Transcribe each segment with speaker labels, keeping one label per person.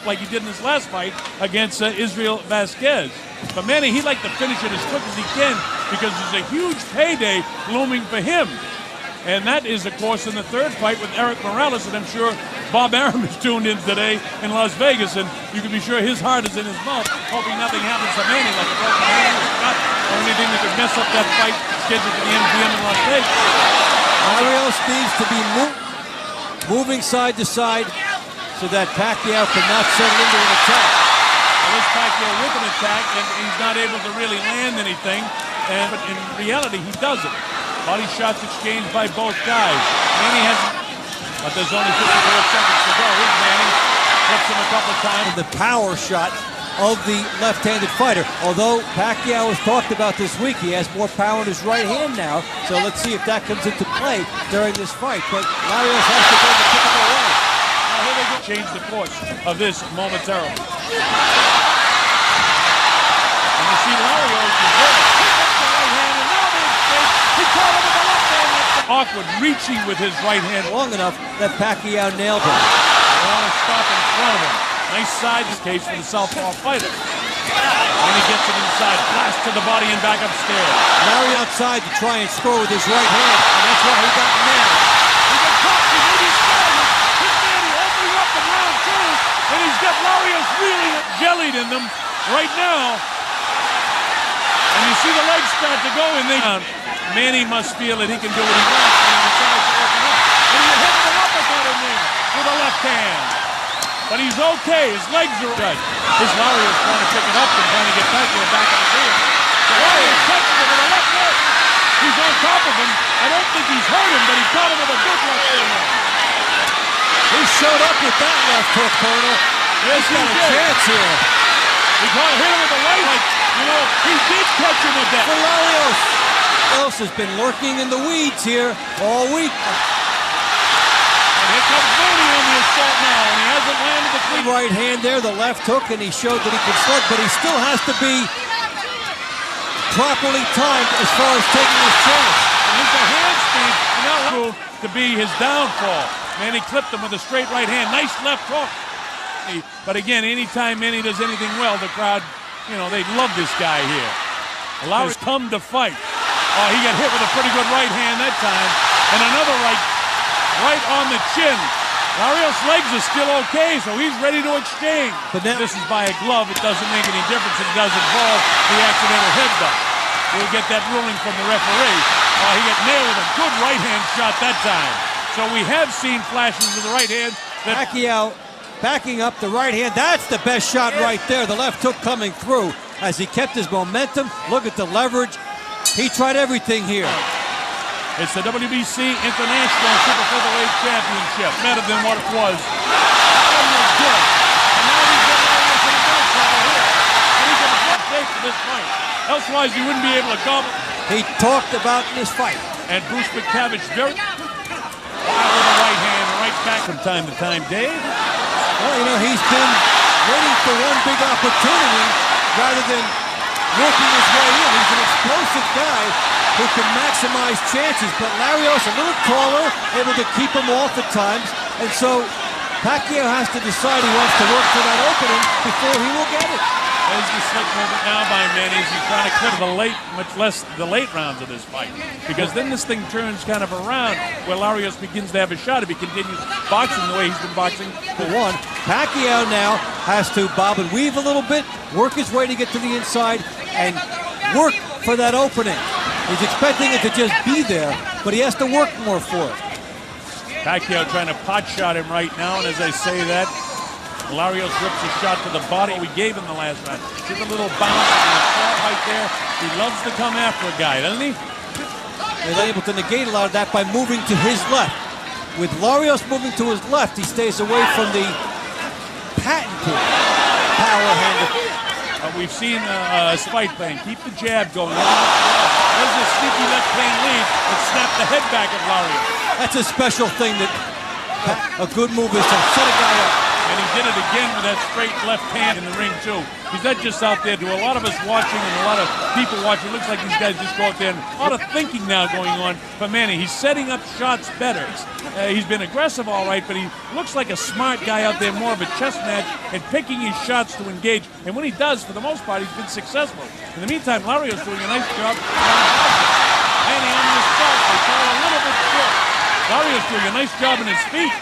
Speaker 1: like he did in his last fight against Israel Vasquez. But Manny, he'd like to finish it as quick as he can because there's a huge payday looming for him. And that is, of course, in the third fight with Eric Morales, and I'm sure Bob Arum is tuned in today in Las Vegas, and you can be sure his heart is in his mouth, hoping nothing happens to Manny, like a broken hand or Scott, or anything that could mess up that fight scheduled for the MGM in Las Vegas.
Speaker 2: Larios needs to be moving side to side so that Pacquiao cannot settle into an attack.
Speaker 1: Well, this Pacquiao with an attack, and he's not able to really land anything, but in reality, he doesn't. Body shots exchanged by both guys. Manny hasn't, but there's only 54 seconds to go. Here's Manny, flips him a couple times.
Speaker 2: The power shot of the left-handed fighter. Although Pacquiao has talked about this week, he has more power in his right hand now. So let's see if that comes into play during this fight. But Larios has to go the typical way.
Speaker 1: Now here they go. Change the course of this momentarily. And you see Larios is there. He caught him with the left hand. Awkward, reaching with his right hand
Speaker 2: long enough that Pacquiao nailed him.
Speaker 1: They want to stop in front of him. Nice side case for the southpaw fighter. And he gets it inside, blast to the body and back upstairs.
Speaker 2: Larry outside to try and score with his right hand, and that's why he got nailed.
Speaker 1: He got caught. He made his started. His Manny opening up in round two, and he's got Larios really jellied in them right now. And you see the legs start to go in there. Manny must feel that he can do what he wants when he decides to open up. And he hits an uppercut in there with a left hand. But he's okay. His legs are good. His Larios trying to pick it up and trying to get Pacquiao back on the field. So Larios touches him with a left hook. He's on top of him. I don't think he's hurt him, but he caught him with a good left hand.
Speaker 2: He showed up with that left hook, Colonel.
Speaker 1: Yes,
Speaker 2: he's got a chance here.
Speaker 1: He hit him with the right. You know, he did catch him with that.
Speaker 2: For Larios. Else has been lurking in the weeds here all week.
Speaker 1: And here comes Manny on the assault now, and he hasn't landed the clean
Speaker 2: right hand there, the left hook, and he showed that he can slug, but he still has to be properly timed as far as taking his chance.
Speaker 1: And he's the hand speed now to be his downfall. Manny clipped him with a straight right hand. Nice left hook. But again, anytime Manny does anything well, the crowd, you know, they love this guy here. Larios come to fight. Oh, he got hit with a pretty good right hand that time. And another right on the chin. Larios' legs are still okay, so he's ready to exchange. But now, this is by a glove. It doesn't make any difference. It does involve the accidental headbutt. We'll get that ruling from the referee. Oh, he got nailed with a good right hand shot that time. So we have seen flashes of the right hand.
Speaker 2: Pacquiao backing up the right hand. That's the best shot right there. The left hook coming through as he kept his momentum. Look at the leverage. He tried everything here.
Speaker 1: It's the WBC International Super Featherweight Championship. Better than what it was. That was good. And now he's getting Larios in the middle trouble here. And he's in the front safe for this fight. Elsewise, he wouldn't be able to gobble.
Speaker 2: He talked about this fight.
Speaker 1: And Bruce McTavish very with a right hand, right back from time to time. Dave?
Speaker 2: Well, you know, he's been waiting for one big opportunity rather than working his way in. He's an explosive guy who can maximize chances, but Larios a little taller, able to keep him off at times, and so Pacquiao has to decide he wants to work for that opening before he will get it.
Speaker 1: There's the slick movement now by Manny. He's trying to clear the late, much less the late rounds of this fight, because then this thing turns kind of around where Larios begins to have a shot if he continues boxing the way he's been boxing.
Speaker 2: For one, Pacquiao now has to bob and weave a little bit, work his way to get to the inside, and work for that opening. He's expecting it to just be there, but he has to work more for it.
Speaker 1: Pacquiao trying to pot shot him right now, and as I say that, Larios rips a shot to the body we gave him the last round. Just a little bounce and a shot right there. He loves to come after a guy, doesn't he?
Speaker 2: He's able to negate a lot of that by moving to his left. With Larios moving to his left, he stays away from the patented power handle.
Speaker 1: We've seen a fight plan. Keep the jab going. There's a sneaky left hand lead that snapped the head back of Larios.
Speaker 2: That's a special thing that a good move is to set a guy up.
Speaker 1: And he hit it again with that straight left hand in the ring, too. He's not just out there. To a lot of us watching and a lot of people watching, it looks like these guys just go out there. And a lot of thinking now going on for Manny. He's setting up shots better. He's been aggressive, all right, but he looks like a smart guy out there, more of a chess match, and picking his shots to engage. And when he does, for the most part, he's been successful. In the meantime, Larios doing a nice job. Manny on the assault. They fall a little bit short. Larios doing a nice job in his feet.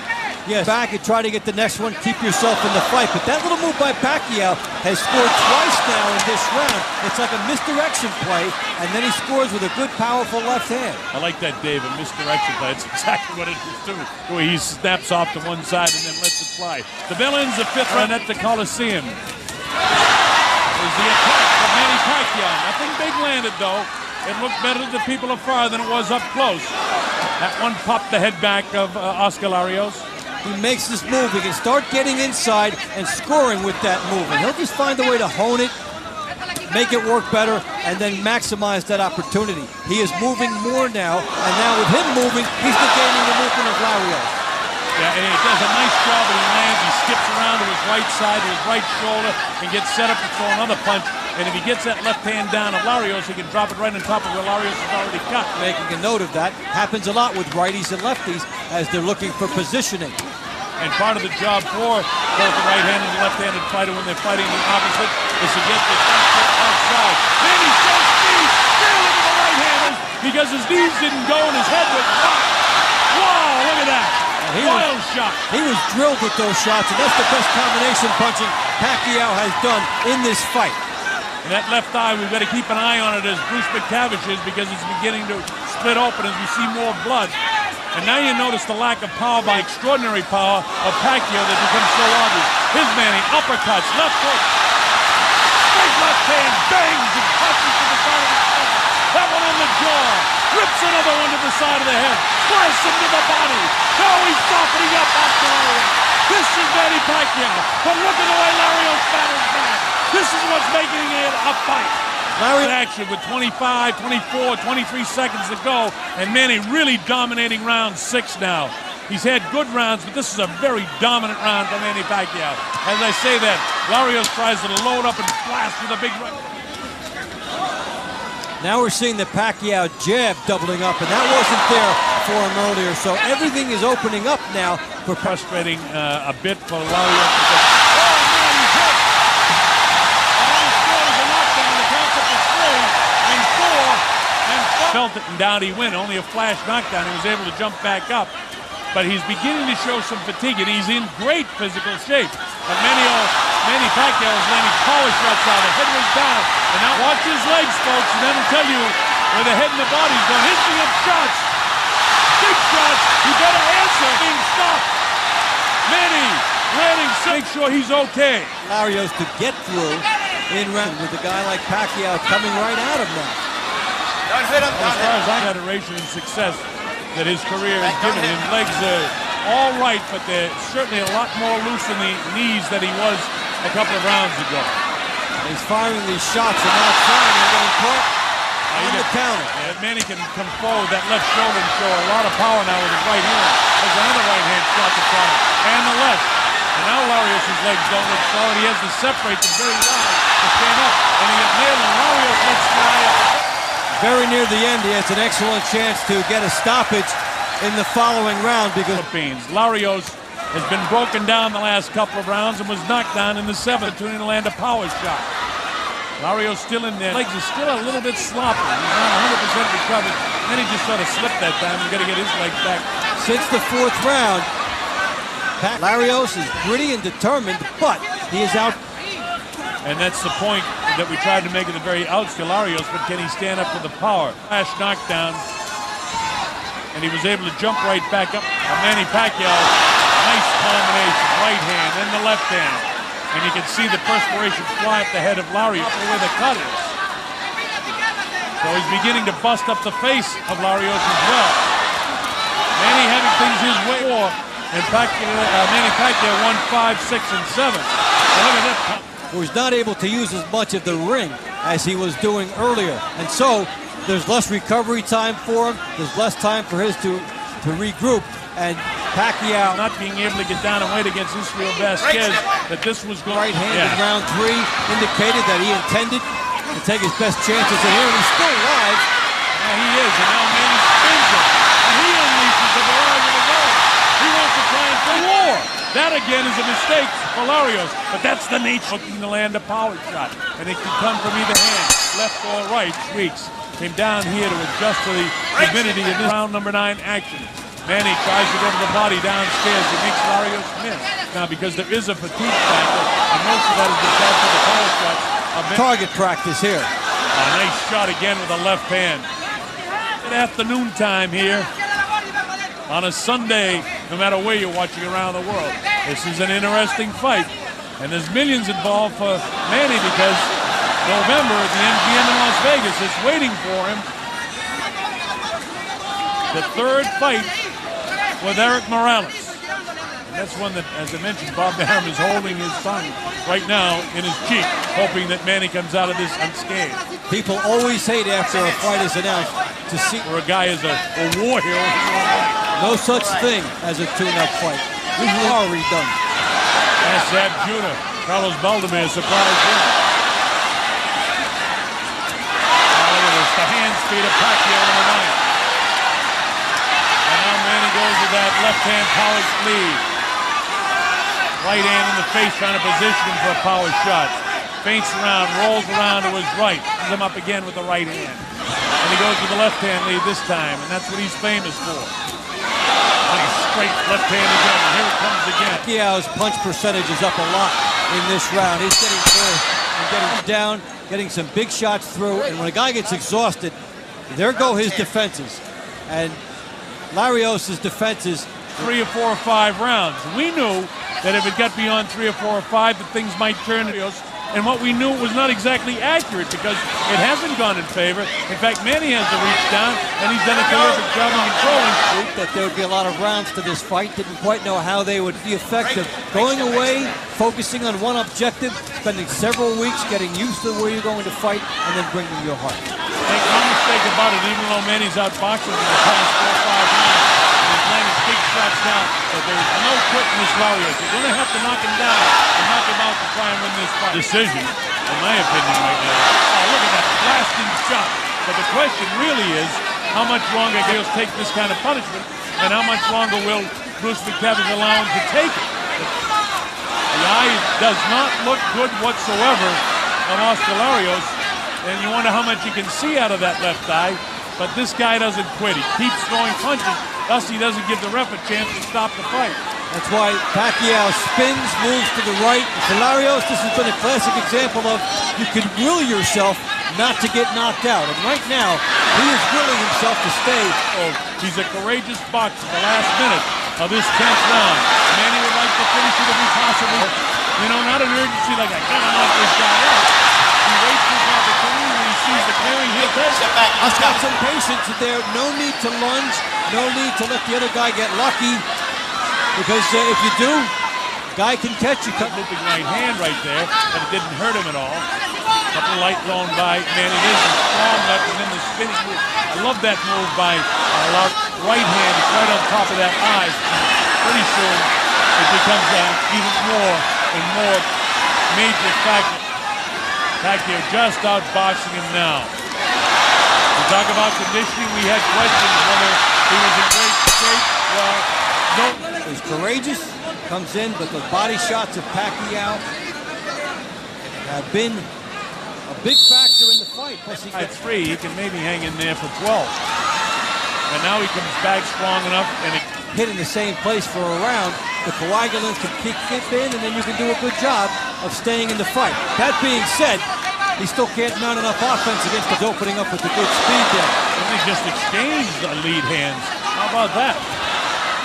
Speaker 2: Yes, back and try to get the next one, keep yourself in the fight. But that little move by Pacquiao has scored twice now in this round. It's like a misdirection play, and then he scores with a good, powerful left hand.
Speaker 1: I like that, Dave, a misdirection play. That's exactly what it is, too. The way he snaps off to one side and then lets it fly. The bell ends the fifth round at the Coliseum. There's the attack of Manny Pacquiao. Nothing big landed, though. It looked better to the people afar than it was up close. That one popped the head back of Oscar Larios.
Speaker 2: He makes this move. He can start getting inside and scoring with that move. And he'll just find a way to hone it, make it work better, and then maximize that opportunity. He is moving more now, and now with him moving, he's negating the movement of Larios.
Speaker 1: Yeah, and he does a nice job when he lands. He skips around to his right side, to his right shoulder, and gets set up to throw another punch. And if he gets that left hand down of Larios, he can drop it right on top of where Larios is already cut.
Speaker 2: Making a note of that. Happens a lot with righties and lefties as they're looking for positioning.
Speaker 1: And part of the job for both the right-handed and left-handed fighter when they're fighting the opposite is to get the front foot outside. Manny shows speed, barely to the right-handed because his knees didn't go and his head was rocked. Wow, look at that. Wild shot.
Speaker 2: He was drilled with those shots, and that's the best combination punching Pacquiao has done in this fight.
Speaker 1: And that left eye, we've got to keep an eye on it as Bruce McTavish is because it's beginning to split open as we see more blood. And now you notice the lack of power by extraordinary power of Pacquiao that becomes so obvious. His Manny, uppercuts, left hook, straight left hand, bangs and punches to the side of the head. That one on the jaw, rips another one to the side of the head, blasts him to the body. Now he's softening up Oscar Larios. This is Manny Pacquiao, but look at the way Larios batters back. This is what's making it a fight. Larios action with 25, 24, 23 seconds to go, and Manny really dominating round 6 now. He's had good rounds, but this is a very dominant round for Manny Pacquiao. As I say that, Larios tries to load up and blast with a big right.
Speaker 2: Now we're seeing the Pacquiao jab doubling up, and that wasn't there for him earlier. So everything is opening up now.
Speaker 1: For frustrating a bit for Larios. Oh, man, he's hit. And then he scores a knockdown. The count's up to 3 and 4 and 5. Felt it, and down he went. Only a flash knockdown. He was able to jump back up. But he's beginning to show some fatigue, and he's in great physical shape. But Manny Pacquiao is landing power shots out. The head was down. And now watch his legs, folks, and that'll tell you where the head and the body's going. Hitting up shots. Big shots. He better answer. Being stopped. Manny landing. Make sure he's okay.
Speaker 2: Larios to get through in round with a guy like Pacquiao coming right at him now.
Speaker 1: As far as I adoration and success that his career has given him, legs are all right, but they're certainly a lot more loose in the knees than he was a couple of rounds ago.
Speaker 2: He's firing these shots and now trying and getting caught on the counter.
Speaker 1: Yeah, Manny can come forward that left shoulder and show a lot of power now with his right hand. There's another right hand shot to try, and the left. And now Larios' legs don't look solid. He has to separate them very wide to stand up, and he gets nailed, and Larios lets fly up.
Speaker 2: Very near the end, he has an excellent chance to get a stoppage in the following round because
Speaker 1: Larios has been broken down the last couple of rounds and was knocked down in the 7th, trying to land a power shot. Larios still in there. Legs are still a little bit sloppy. He's not 100% recovered. Then he just sort of slipped that time. He's got to get his legs back.
Speaker 2: Since the 4th round, Larios is gritty and determined, but he is out.
Speaker 1: And that's the point that we tried to make at the very outset, Larios, but can he stand up to the power? Flash knockdown, and he was able to jump right back up. Manny Pacquiao, nice combination, right hand and the left hand. And you can see the perspiration fly up the head of Larios, where the cut is. So he's beginning to bust up the face of Larios as well. Manny having things his way, and Manny Pacquiao won 5, 6, and 7. So look at that.
Speaker 2: Was not able to use as much of the ring as he was doing earlier. And so there's less recovery time for him. There's less time for his to regroup. And Pacquiao
Speaker 1: not being able to get down and wait against Israel Vasquez, that this was going.
Speaker 2: right hand in round 3 indicated that he intended to take his best chances in here, and he's still alive.
Speaker 1: Yeah, he is, and now Manny spins him, and he unleashes the barrage of the goal. He wants to try and play war. That again is a mistake for Larios, but that's the nature. Looking to land a power shot, and it can come from either hand, left or right. Weeks came down here to adjust to the humidity in this round number 9 action. Manny tries to go to the body downstairs. He makes Larios miss. Now, because there is a fatigue factor, and most of that is because of the power shots.
Speaker 2: Target practice here.
Speaker 1: A nice shot again with the left hand. At afternoon time here on a Sunday, no matter where you're watching around the world. This is an interesting fight, and there's millions involved for Manny because November at the MGM in Las Vegas is waiting for him. The third fight with Eric Morales. And that's one that, as I mentioned, Bob Arum is holding his tongue right now in his cheek, hoping that Manny comes out of this unscathed.
Speaker 2: People always hate after a fight is announced to see
Speaker 1: where a guy is a war hero.
Speaker 2: No such thing as a tune-up fight. This is already done.
Speaker 1: Assad Judah, Carlos Baldomir surprised him. Look at this, the hand speed of Pacquiao on the night. And now Manny goes with that left-hand polished lead. Right hand in the face, trying to position him for a power shot. Feints around, rolls around to his right. Puts him up again with the right hand. And he goes with the left-hand lead this time, and that's what he's famous for. Nice straight left hand again, and here it comes again.
Speaker 2: Pacquiao's punch percentage is up a lot in this round. He's getting through and getting down, getting some big shots through, and when a guy gets exhausted, there go his defenses. And Larios' defenses.
Speaker 1: 3 or 4 or 5 rounds. We knew that if it got beyond 3 or 4 or 5, that things might turn to Larios. And what we knew was not exactly accurate because it hasn't gone in favor. In fact, Manny has to reach down, and he's done a terrific job of controlling.
Speaker 2: That there would be a lot of rounds to this fight. Didn't quite know how they would be effective. Going away, focusing on one objective, spending several weeks getting used to where you're going to fight, and then bringing your heart.
Speaker 1: Make no mistake about it, even though Manny's out boxing in the past 4 or 5 rounds, he's landing big shots down, but there's no quitting this Larios. You're going to have to knock him down and knock him out to try and win this fight. Decision, in my opinion, right now. Oh, look at that blasting shot. But the question really is, how much longer he'll take this kind of punishment, and how much longer will Bruce McTavish allow him to take it? The eye does not look good whatsoever on Oscar Larios, and you wonder how much you can see out of that left eye. But this guy doesn't quit. He keeps throwing punches, thus he doesn't give the ref a chance to stop the fight.
Speaker 2: That's why Pacquiao spins, moves to the right. For Larios, this has been a classic example of you can will yourself not to get knocked out. And right now, he is willing himself to stay.
Speaker 1: Oh, he's a courageous boxer the last minute of this 10th round. Manny would like to finish it if he possibly, not an urgency like I gotta knock this guy out. He waits his opportunity when he sees the clearing, he'll take it.
Speaker 2: I've got some patience there. No need to lunge. No need to let the other guy get lucky. Because if you do, guy can catch you.
Speaker 1: Looping right hand right there, but it didn't hurt him at all. Couple light thrown by Manny. There's a strong left and then the spinning move. I love that move by right hand. It's right on top of that eye. Pretty soon it becomes even more and more major factor. Pacquiao just outboxing him now. We talk about conditioning. We had questions whether he was in great shape. Well, no.
Speaker 2: He's courageous, comes in, but the body shots of Pacquiao have been a big factor in the fight. Plus he
Speaker 1: at 3, he can maybe hang in there for 12. And now he comes back strong enough and it
Speaker 2: hit in the same place for a round. The coagulants can kick in, and then you can do a good job of staying in the fight. That being said, he still can't mount enough offense against the opening up with the good speed there.
Speaker 1: And they just exchanged the lead hands. How about that?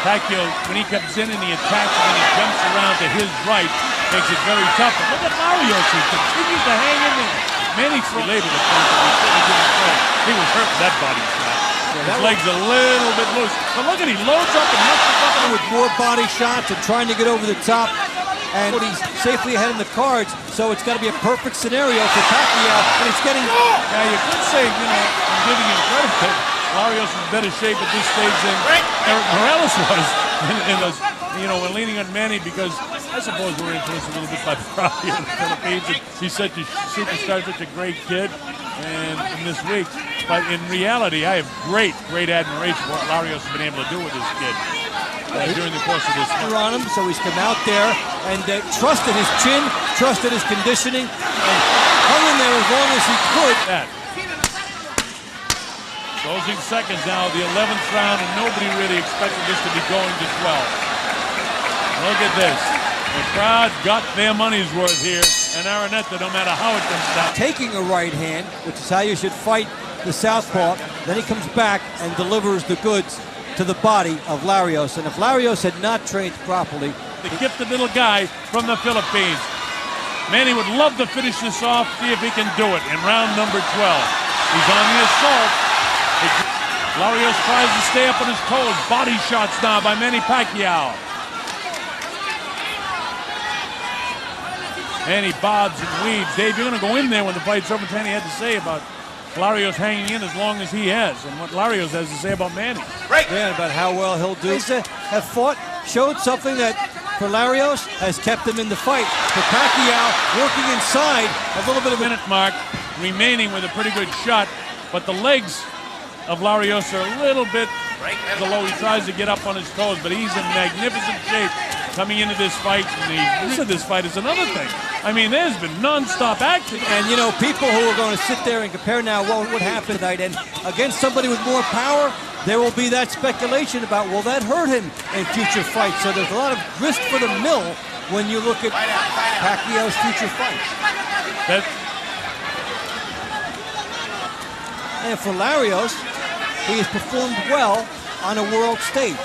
Speaker 1: Pacquiao, when he comes in and he attacks and then he jumps around to his right, makes it very tough. But look at Larios, he continues to hang in there. Manny's related the point that we certainly didn't play. He was hurt with that body shot. His legs a little bit loose. But look at he loads up and hustles up
Speaker 2: with more body shots and trying to get over the top. And he's safely ahead in the cards, so it's got to be a perfect scenario for Pacquiao. And it's getting...
Speaker 1: Yeah, you could say, I'm giving him credit. Larios is in better shape at this stage than Eric Morales was. When leaning on Manny, because I suppose we're influenced a little bit by the crowd here in the Philippines. And he's such a superstar, such a great kid, and in this week. But in reality, I have great admiration for what Larios has been able to do with this kid during the course of this month.
Speaker 2: On him, so he's come out there and trusted his chin, trusted his conditioning, and hung in there as long as he could.
Speaker 1: Closing seconds now, the 11th round, and nobody really expected this to be going this well. Look at this. The crowd got their money's worth here, and Araneta, no matter how it comes down.
Speaker 2: Taking a right hand, which is how you should fight the southpaw, then he comes back and delivers the goods to the body of Larios. And if Larios had not trained properly...
Speaker 1: The gifted little guy from the Philippines. Manny would love to finish this off, see if he can do it in round number 12. He's on the assault. Larios tries to stay up on his toes. Body shots now by Manny Pacquiao. Manny bobs and weaves. Dave, you're going to go in there when the fight's over. Manny had to say about Larios hanging in as long as he has, and what Larios has to say about Manny.
Speaker 2: Right. Yeah, about how well he'll do. Have fought, showed something that for Larios has kept him in the fight. For Pacquiao, working inside, a little bit of
Speaker 1: minute mark remaining with a pretty good shot, but the legs of Larios are a little bit below. He tries to get up on his toes, but he's in magnificent shape coming into this fight. And this fight is another thing. I mean, there's been non-stop action.
Speaker 2: And, people who are going to sit there and compare now what would happen tonight, and against somebody with more power, there will be that speculation about, will that hurt him in future fights? So there's a lot of grist for the mill when you look at Pacquiao's future fights. And for Larios, he has performed well on a world stage.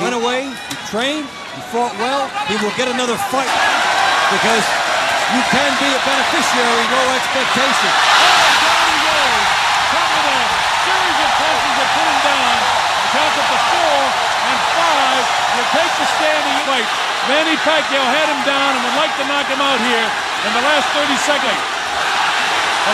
Speaker 2: Went away, he trained, he fought well. He will get another fight because you can be a beneficiary, low expectation.
Speaker 1: Oh, down he goes. Top of a series of punches that put him down. He counts up to 4 and 5. He'll take the standing fight. Manny Pacquiao had him down and would like to knock him out here in the last 30 seconds.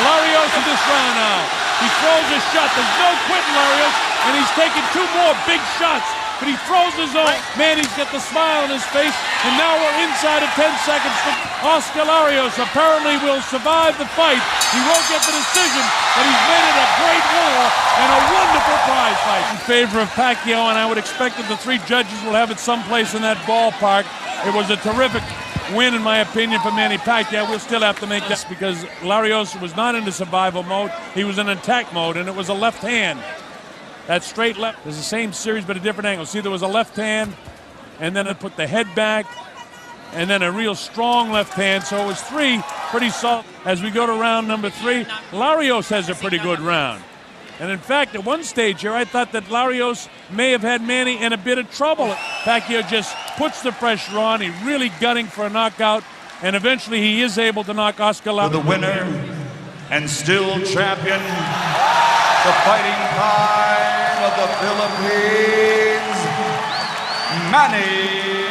Speaker 1: Larios in this round now. He throws a shot. There's no quitting Larios, and he's taken 2 more big shots. But he throws his own. Manny's got the smile on his face, and now we're inside of 10 seconds. Oscar Larios apparently will survive the fight. He won't get the decision, but he's made it a great war and a wonderful prize fight. In favor of Pacquiao, and I would expect that the 3 judges will have it someplace in that ballpark. It was a terrific win, in my opinion, for Manny Pacquiao. We'll still have to make this because Larios was not in the survival mode. He was in attack mode, and it was a left hand. That straight left. It was the same series, but a different angle. See, there was a left hand, and then it put the head back, and then a real strong left hand. So it was 3 pretty solid. As we go to round number 3, Larios has a pretty good round. And in fact, at one stage here, I thought that Larios may have had Manny in a bit of trouble. Pacquiao just puts the pressure on. He's really gunning for a knockout, and eventually he is able to knock Oscar Larios.
Speaker 3: The winner and still champion, the Fighting Pride of the Philippines, Manny